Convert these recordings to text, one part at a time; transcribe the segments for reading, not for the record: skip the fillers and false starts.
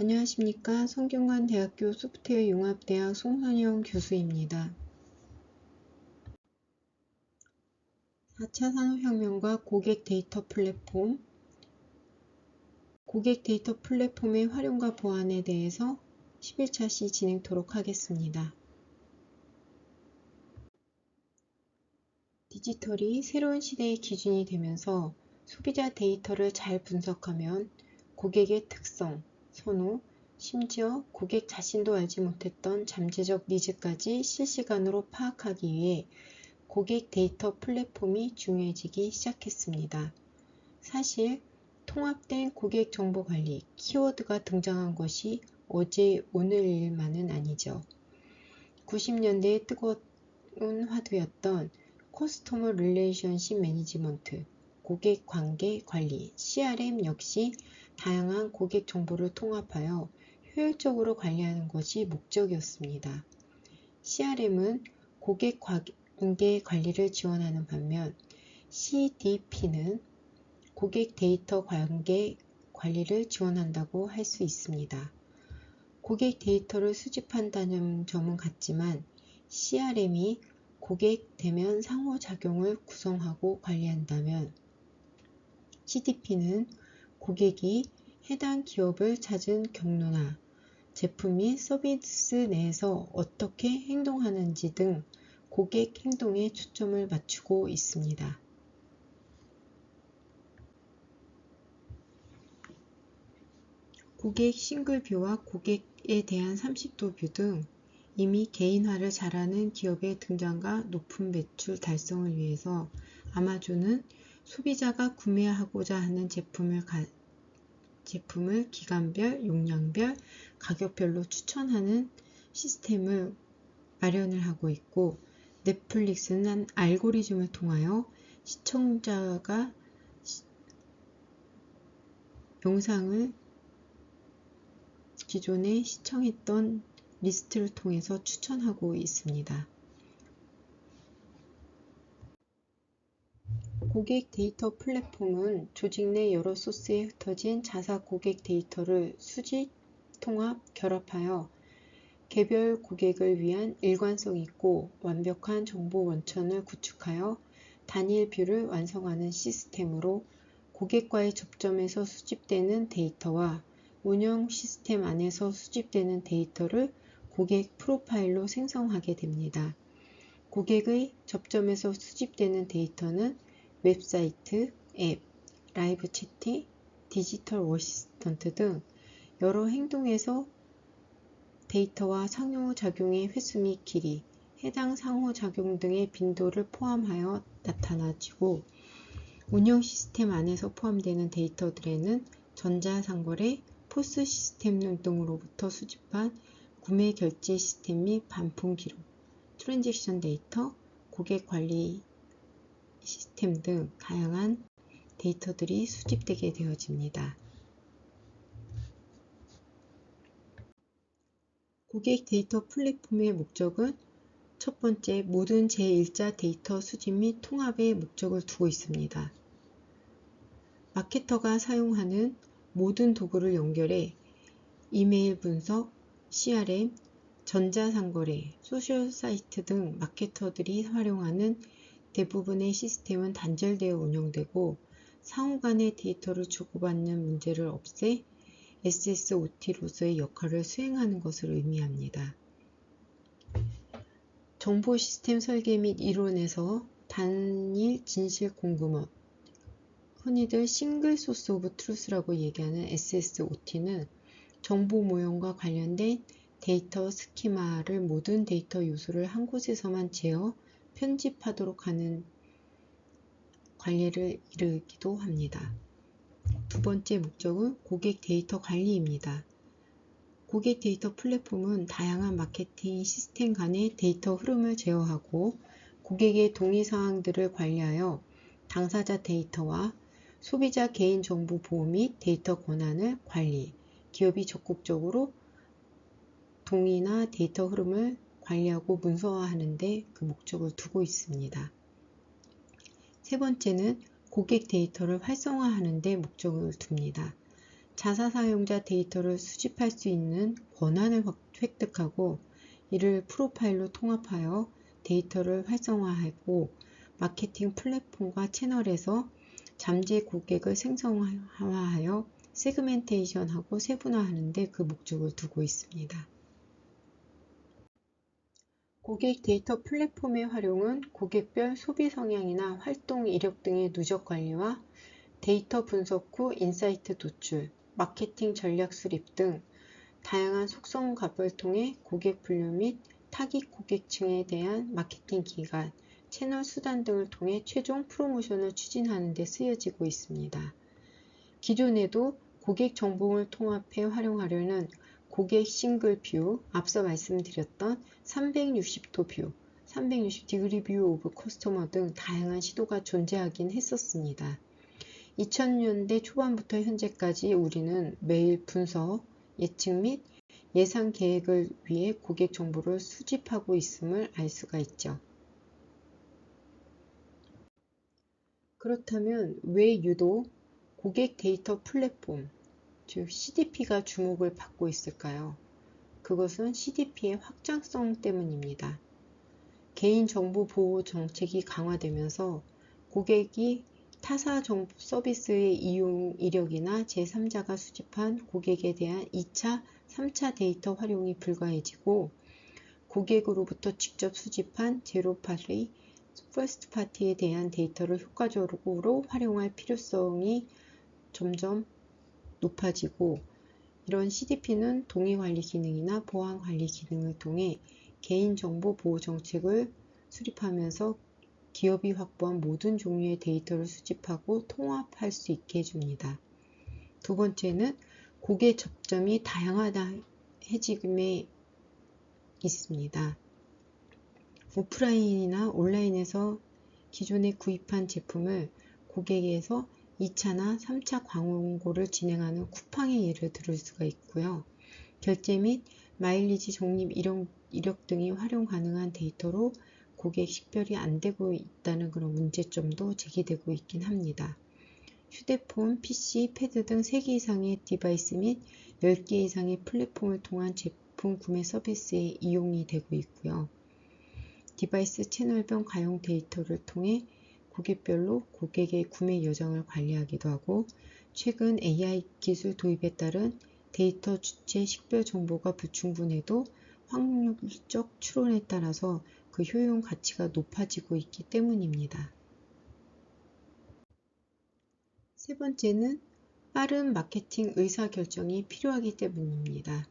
안녕하십니까. 성균관대학교 소프트웨어 융합대학 송선영 교수입니다. 4차 산업혁명과 고객 데이터 플랫폼, 고객 데이터 플랫폼의 활용과 보안에 대해서 11차 시 진행토록 하겠습니다. 디지털이 새로운 시대의 기준이 되면서 소비자 데이터를 잘 분석하면 고객의 특성, 선호, 심지어 고객 자신도 알지 못했던 잠재적 니즈까지 실시간으로 파악하기 위해 고객 데이터 플랫폼이 중요해지기 시작했습니다. 사실 통합된 고객 정보 관리 키워드가 등장한 것이 어제 오늘 일만은 아니죠. 90년대에 뜨거운 화두였던 커스터머 릴레이션십 매니지먼트, 고객 관계 관리, CRM 역시 다양한 고객 정보를 통합하여 효율적으로 관리하는 것이 목적이었습니다. CRM은 고객 관계 관리를 지원하는 반면 CDP는 고객 데이터 관계 관리를 지원한다고 할 수 있습니다. 고객 데이터를 수집한다는 점은 같지만 CRM이 고객 대면 상호작용을 구성하고 관리한다면 CDP는 고객이 해당 기업을 찾은 경로나 제품 및 서비스 내에서 어떻게 행동하는지 등 고객 행동에 초점을 맞추고 있습니다. 고객 싱글뷰와 고객에 대한 30도 뷰 등 이미 개인화를 잘하는 기업의 등장과 높은 매출 달성을 위해서 아마존은 소비자가 구매하고자 하는 제품을 기간별, 용량별, 가격별로 추천하는 시스템을 마련을 하고 있고, 넷플릭스는 알고리즘을 통하여 시청자가 영상을 기존에 시청했던 리스트를 통해서 추천하고 있습니다. 고객 데이터 플랫폼은 조직 내 여러 소스에 흩어진 자사 고객 데이터를 수집, 통합, 결합하여 개별 고객을 위한 일관성 있고 완벽한 정보 원천을 구축하여 단일 뷰를 완성하는 시스템으로 고객과의 접점에서 수집되는 데이터와 운영 시스템 안에서 수집되는 데이터를 고객 프로파일로 생성하게 됩니다. 고객의 접점에서 수집되는 데이터는 웹사이트, 앱, 라이브 채팅, 디지털 어시스턴트 등 여러 행동에서 데이터와 상호작용의 횟수 및 길이, 해당 상호작용 등의 빈도를 포함하여 나타나지고, 운영 시스템 안에서 포함되는 데이터들에는 전자상거래, 포스 시스템 등으로부터 수집한 구매 결제 시스템 및 반품 기록, 트랜잭션 데이터, 고객 관리 시스템 등 다양한 데이터들이 수집되게 되어집니다. 고객 데이터 플랫폼의 목적은 첫 번째, 모든 제1자 데이터 수집 및 통합의 목적을 두고 있습니다. 마케터가 사용하는 모든 도구를 연결해 이메일 분석, CRM, 전자상거래, 소셜사이트 등 마케터들이 활용하는 대부분의 시스템은 단절되어 운영되고 상호 간의 데이터를 주고받는 문제를 없애 SSOT로서의 역할을 수행하는 것을 의미합니다. 정보 시스템 설계 및 이론에서 단일 진실 공급원, 흔히들 싱글 소스 오브 트루스라고 얘기하는 SSOT는 정보 모형과 관련된 데이터 스키마를 모든 데이터 요소를 한 곳에서만 제어, 편집하도록 하는 관리를 이루기도 합니다. 두 번째 목적은 고객 데이터 관리입니다. 고객 데이터 플랫폼은 다양한 마케팅 시스템 간의 데이터 흐름을 제어하고 고객의 동의 사항들을 관리하여 당사자 데이터와 소비자 개인정보 보호 및 데이터 권한을 관리, 기업이 적극적으로 동의나 데이터 흐름을 관리하고 문서화하는 데 그 목적을 두고 있습니다. 세 번째는 고객 데이터를 활성화하는 데 목적을 둡니다. 자사 사용자 데이터를 수집할 수 있는 권한을 획득하고 이를 프로파일로 통합하여 데이터를 활성화하고 마케팅 플랫폼과 채널에서 잠재 고객을 생성화하여 세그멘테이션하고 세분화하는 데 그 목적을 두고 있습니다. 고객 데이터 플랫폼의 활용은 고객별 소비 성향이나 활동 이력 등의 누적 관리와 데이터 분석 후 인사이트 도출, 마케팅 전략 수립 등 다양한 속성 값을 통해 고객 분류 및 타깃 고객층에 대한 마케팅 기간, 채널 수단 등을 통해 최종 프로모션을 추진하는 데 쓰여지고 있습니다. 기존에도 고객 정보를 통합해 활용하려는 고객 싱글 뷰, 앞서 말씀드렸던 360도 뷰, 360디그리 뷰 오브 커스터머 등 다양한 시도가 존재하긴 했었습니다. 2000년대 초반부터 현재까지 우리는 매일 분석, 예측 및 예상 계획을 위해 고객 정보를 수집하고 있음을 알 수가 있죠. 그렇다면 왜 유독 고객 데이터 플랫폼, 즉 CDP가 주목을 받고 있을까요? 그것은 CDP의 확장성 때문입니다. 개인정보 보호 정책이 강화되면서 고객이 타사 서비스의 이용 이력이나 제3자가 수집한 고객에 대한 2차, 3차 데이터 활용이 불가해지고 고객으로부터 직접 수집한 제로 파티, 퍼스트 파티에 대한 데이터를 효과적으로 활용할 필요성이 점점 높아지고 이런 CDP는 동의관리 기능이나 보안관리 기능을 통해 개인정보 보호 정책을 수립하면서 기업이 확보한 모든 종류의 데이터를 수집하고 통합할 수 있게 해줍니다. 두 번째는 고객 접점이 다양해짐에 있습니다. 오프라인이나 온라인에서 기존에 구입한 제품을 고객에서 2차나 3차 광고를 진행하는 쿠팡의 예를 들을 수가 있고요. 결제 및 마일리지 적립 이력 등이 활용 가능한 데이터로 고객 식별이 안 되고 있다는 그런 문제점도 제기되고 있긴 합니다. 휴대폰, PC, 패드 등 3개 이상의 디바이스 및 10개 이상의 플랫폼을 통한 제품 구매 서비스에 이용이 되고 있고요. 디바이스 채널별 가용 데이터를 통해 고객별로 고객의 구매 여정을 관리하기도 하고 최근 AI 기술 도입에 따른 데이터 주체 식별 정보가 불충분해도 확률적 추론에 따라서 그 효용 가치가 높아지고 있기 때문입니다. 세 번째는 빠른 마케팅 의사결정이 필요하기 때문입니다.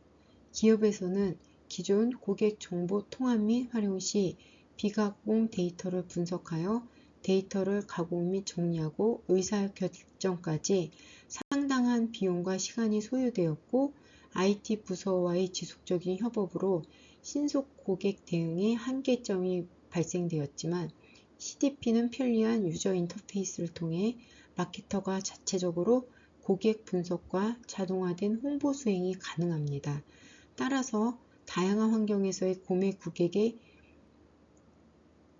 기업에서는 기존 고객 정보 통합 및 활용 시 비가공 데이터를 분석하여 데이터를 가공 및 정리하고 의사결정까지 상당한 비용과 시간이 소요되었고 IT 부서와의 지속적인 협업으로 신속 고객 대응에 한계점이 발생되었지만 CDP는 편리한 유저 인터페이스를 통해 마케터가 자체적으로 고객 분석과 자동화된 홍보 수행이 가능합니다. 따라서 다양한 환경에서의 고객의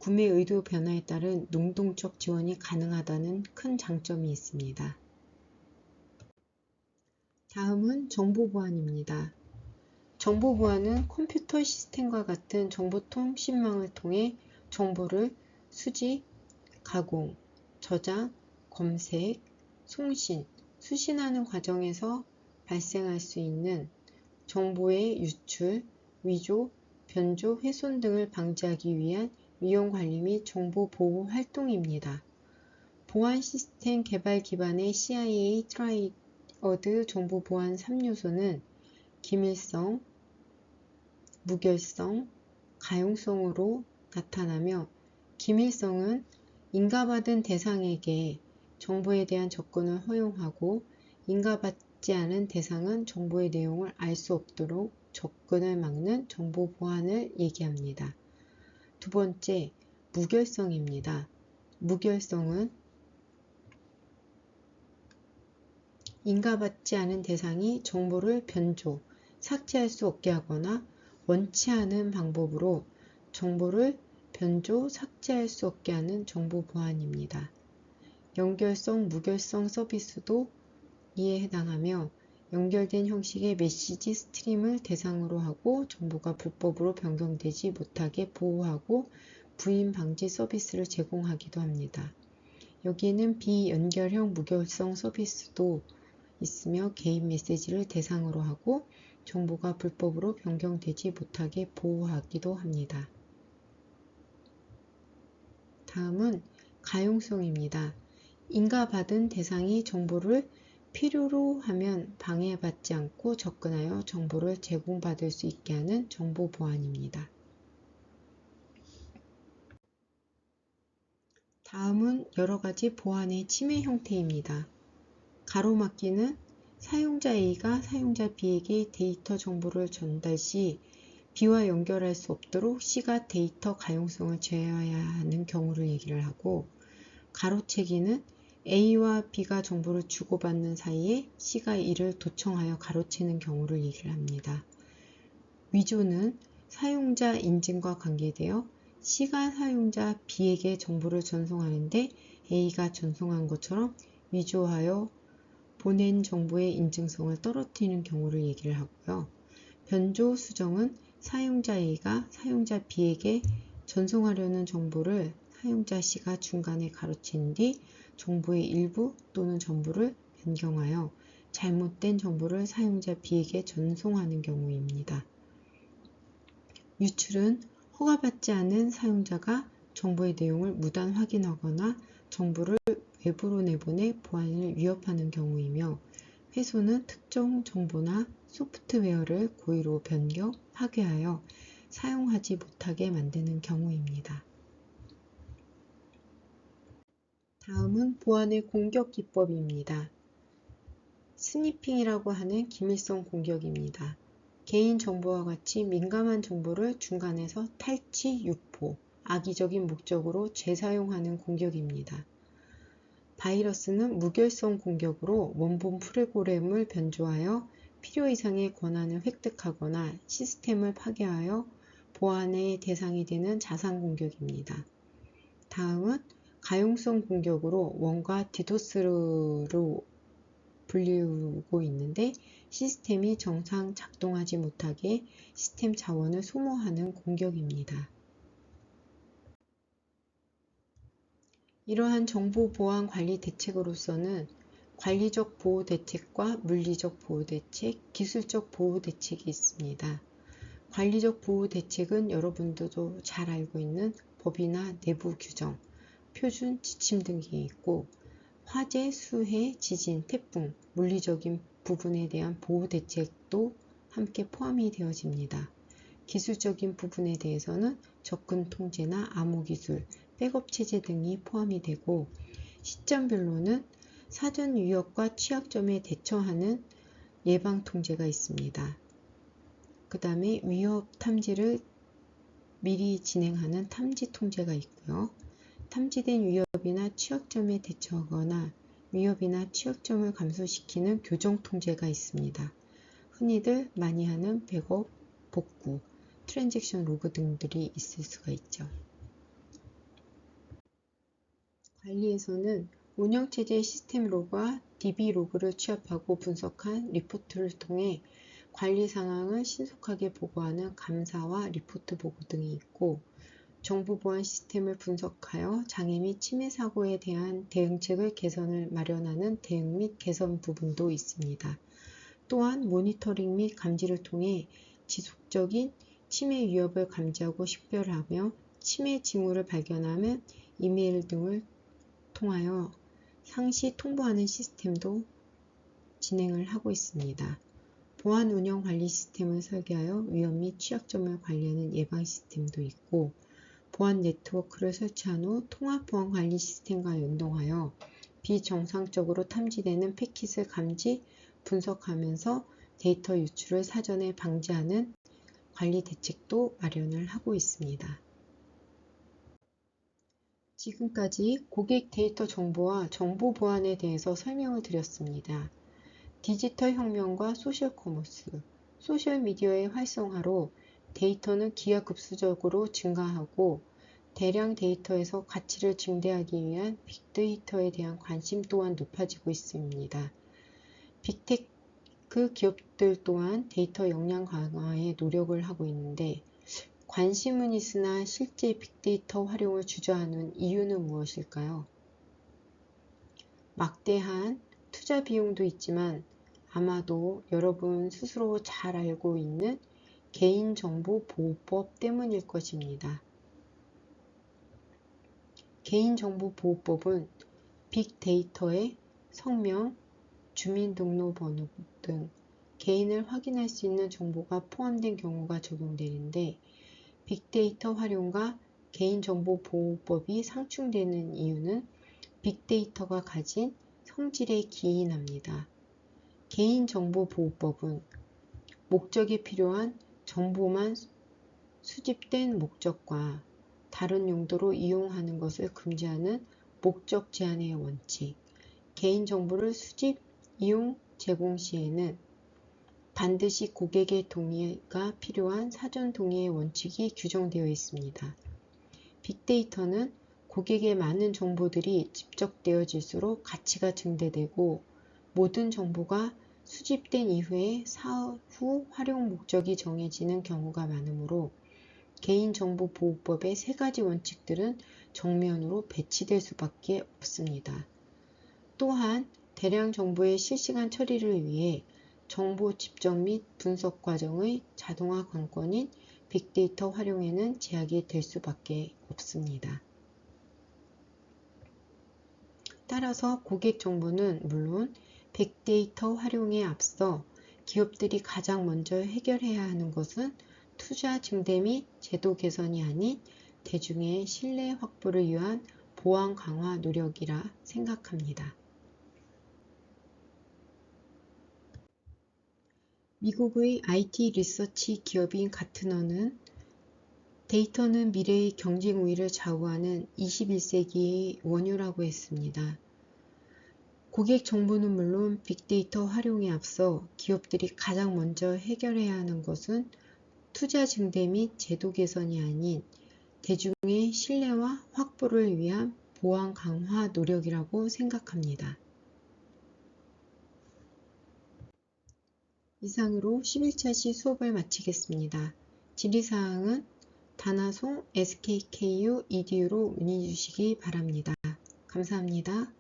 구매 의도 변화에 따른 능동적 지원이 가능하다는 큰 장점이 있습니다. 다음은 정보 보안입니다. 정보 보안은 컴퓨터 시스템과 같은 정보통신망을 통해 정보를 수집, 가공, 저장, 검색, 송신, 수신하는 과정에서 발생할 수 있는 정보의 유출, 위조, 변조, 훼손 등을 방지하기 위한 위험 관리 및 정보 보호 활동입니다. 보안 시스템 개발 기반의 CIA 트라이어드 정보 보안 3요소는 기밀성, 무결성, 가용성으로 나타나며 기밀성은 인가받은 대상에게 정보에 대한 접근을 허용하고 인가받지 않은 대상은 정보의 내용을 알 수 없도록 접근을 막는 정보 보안을 얘기합니다. 두 번째, 무결성입니다. 무결성은 인가받지 않은 대상이 정보를 변조, 삭제할 수 없게 하거나 원치 않은 방법으로 정보를 변조, 삭제할 수 없게 하는 정보 보안입니다. 연결성, 무결성 서비스도 이에 해당하며 연결된 형식의 메시지 스트림을 대상으로 하고 정보가 불법으로 변경되지 못하게 보호하고 부인 방지 서비스를 제공하기도 합니다. 여기에는 비연결형 무결성 서비스도 있으며 개인 메시지를 대상으로 하고 정보가 불법으로 변경되지 못하게 보호하기도 합니다. 다음은 가용성입니다. 인가받은 대상이 정보를 필요로 하면 방해받지 않고 접근하여 정보를 제공받을 수 있게 하는 정보 보안입니다. 다음은 여러 가지 보안의 침해 형태입니다. 가로막기는 사용자 A가 사용자 B에게 데이터 정보를 전달 시 B와 연결할 수 없도록 C가 데이터 가용성을 제어해야 하는 경우를 얘기를 하고, 가로채기는 A와 B가 정보를 주고받는 사이에 C가 이를 도청하여 가로채는 경우를 얘기를 합니다. 위조는 사용자 인증과 관계되어 C가 사용자 B에게 정보를 전송하는데 A가 전송한 것처럼 위조하여 보낸 정보의 인증성을 떨어뜨리는 경우를 얘기를 하고요. 변조 수정은 사용자 A가 사용자 B에게 전송하려는 정보를 사용자 C가 중간에 가로챈 뒤 정보의 일부 또는 전부를 변경하여 잘못된 정보를 사용자 B에게 전송하는 경우입니다. 유출은 허가받지 않은 사용자가 정보의 내용을 무단 확인하거나 정보를 외부로 내보내 보안을 위협하는 경우이며, 훼손은 특정 정보나 소프트웨어를 고의로 변경, 파괴하여 사용하지 못하게 만드는 경우입니다. 다음은 보안의 공격 기법입니다. 스니핑이라고 하는 기밀성 공격입니다. 개인정보와 같이 민감한 정보를 중간에서 탈취, 유포, 악의적인 목적으로 재사용하는 공격입니다. 바이러스는 무결성 공격으로 원본 프로그램을 변조하여 필요 이상의 권한을 획득하거나 시스템을 파괴하여 보안의 대상이 되는 자산 공격입니다. 다음은 가용성 공격으로 원과 디도스로 불리우고 있는데, 시스템이 정상 작동하지 못하게 시스템 자원을 소모하는 공격입니다. 이러한 정보 보안 관리 대책으로서는 관리적 보호 대책과 물리적 보호 대책, 기술적 보호 대책이 있습니다. 관리적 보호 대책은 여러분들도 잘 알고 있는 법이나 내부 규정, 표준, 지침 등이 있고, 화재, 수해, 지진, 태풍, 물리적인 부분에 대한 보호 대책도 함께 포함이 되어집니다. 기술적인 부분에 대해서는 접근 통제나 암호 기술, 백업 체제 등이 포함이 되고, 시점별로는 사전 위협과 취약점에 대처하는 예방 통제가 있습니다. 그 다음에 위협 탐지를 미리 진행하는 탐지 통제가 있고요. 탐지된 위협이나 취약점에 대처하거나 위협이나 취약점을 감소시키는 교정 통제가 있습니다. 흔히들 많이 하는 백업, 복구, 트랜잭션 로그 등들이 있을 수가 있죠. 관리에서는 운영체제 시스템 로그와 DB 로그를 취합하고 분석한 리포트를 통해 관리 상황을 신속하게 보고하는 감사와 리포트 보고 등이 있고, 정보 보안 시스템을 분석하여 장애 및 침해 사고에 대한 대응책을 개선을 마련하는 대응 및 개선 부분도 있습니다. 또한 모니터링 및 감지를 통해 지속적인 침해 위협을 감지하고 식별하며 침해 징후를 발견하면 이메일 등을 통하여 상시 통보하는 시스템도 진행을 하고 있습니다. 보안 운영 관리 시스템을 설계하여 위험 및 취약점을 관리하는 예방 시스템도 있고, 보안 네트워크를 설치한 후 통합 보안 관리 시스템과 연동하여 비정상적으로 탐지되는 패킷을 감지, 분석하면서 데이터 유출을 사전에 방지하는 관리 대책도 마련을 하고 있습니다. 지금까지 고객 데이터 정보와 정보 보안에 대해서 설명을 드렸습니다. 디지털 혁명과 소셜 커머스, 소셜 미디어의 활성화로 데이터는 기하급수적으로 증가하고, 대량 데이터에서 가치를 증대하기 위한 빅데이터에 대한 관심 또한 높아지고 있습니다. 그 기업들 또한 데이터 역량 강화에 노력을 하고 있는데 관심은 있으나 실제 빅데이터 활용을 주저하는 이유는 무엇일까요? 막대한 투자 비용도 있지만 아마도 여러분 스스로 잘 알고 있는 개인정보보호법 때문일 것입니다. 개인정보보호법은 빅데이터의 성명, 주민등록번호 등 개인을 확인할 수 있는 정보가 포함된 경우가 적용되는데 빅데이터 활용과 개인정보보호법이 상충되는 이유는 빅데이터가 가진 성질에 기인합니다. 개인정보보호법은 목적에 필요한 정보만 수집된 목적과 다른 용도로 이용하는 것을 금지하는 목적 제한의 원칙, 개인정보를 수집, 이용, 제공 시에는 반드시 고객의 동의가 필요한 사전 동의의 원칙이 규정되어 있습니다. 빅데이터는 고객의 많은 정보들이 집적되어질수록 가치가 증대되고 모든 정보가 수집된 이후에 사후 활용 목적이 정해지는 경우가 많으므로 개인정보보호법의 세 가지 원칙들은 정면으로 배치될 수밖에 없습니다. 또한 대량 정보의 실시간 처리를 위해 정보 집적 및 분석 과정의 자동화 관건인 빅데이터 활용에는 제약이 될 수밖에 없습니다. 따라서 고객 정보는 물론 빅데이터 활용에 앞서 기업들이 가장 먼저 해결해야 하는 것은 투자 증대 및 제도 개선이 아닌 대중의 신뢰 확보를 위한 보안 강화 노력이라 생각합니다. 미국의 IT 리서치 기업인 가트너는 데이터는 미래의 경쟁 우위를 좌우하는 21세기의 원유라고 했습니다. 고객 정보는 물론 빅데이터 활용에 앞서 기업들이 가장 먼저 해결해야 하는 것은 투자 증대 및 제도 개선이 아닌 대중의 신뢰와 확보를 위한 보안 강화 노력이라고 생각합니다. 이상으로 11차 시 수업을 마치겠습니다. 질의사항은 다나송 skku edu로 문의 주시기 바랍니다. 감사합니다.